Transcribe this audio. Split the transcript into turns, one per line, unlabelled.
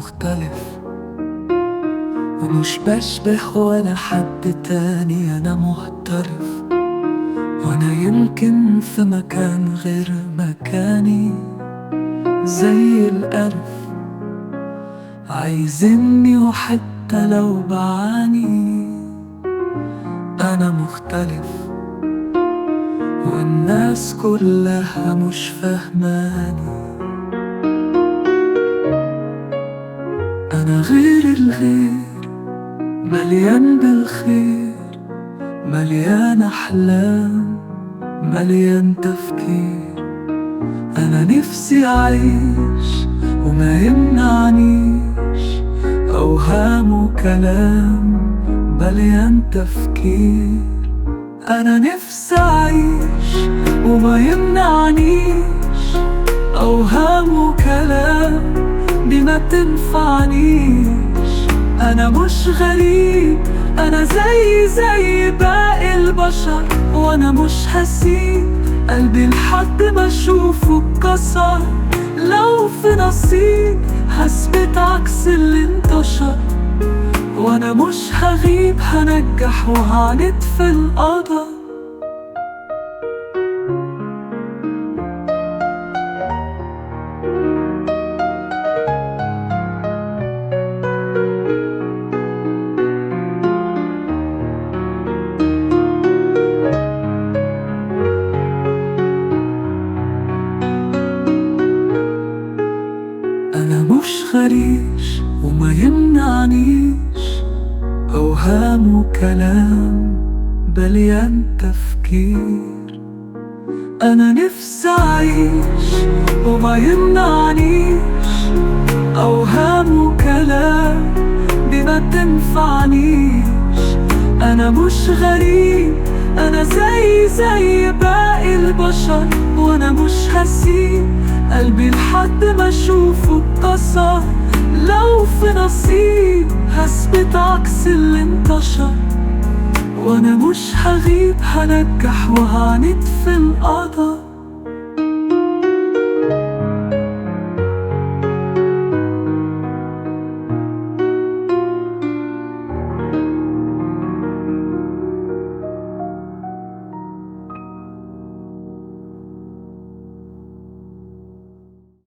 مختلف ومش بشبه ولا حد تاني، أنا محترف وأنا يمكن في مكان غير مكاني. زي الألف عايزيني وحتى لو بعاني أنا مختلف والناس كلها مش فاهماني. أنا غير الغير، مليان بالخير، مليان أحلام، مليان تفكير. أنا نفسي أعيش وما يمنعنيش أوهام وكلام مليان تفكير. أنا نفسي أعيش وما يمنعنيش أوهام وكلام دي ما تنفعنيش. أنا مش غريب، أنا زي باقي البشر، وأنا مش هسيب قلبي لحد ما أشوفه اتكسر. لو في نصيب هثبت عكس اللي انتشر، وأنا مش هغيب، هنجح وهعند في القدر. أنا مش غريش وما يمنعنيش أوهام وكلام مليان تفكير. أنا نفسي أعيش وما يمنعنيش أوهام وكلام دي ما تنفعنيش. أنا مش غريب، أنا زي باقي البشر، وأنا مش هسيب قلبي لحد ما أشوفه اتكسر. لو في نصيب هثبت عكس اللي انتشر، وأنا مش هغيب، هنجح وهعند في القدر.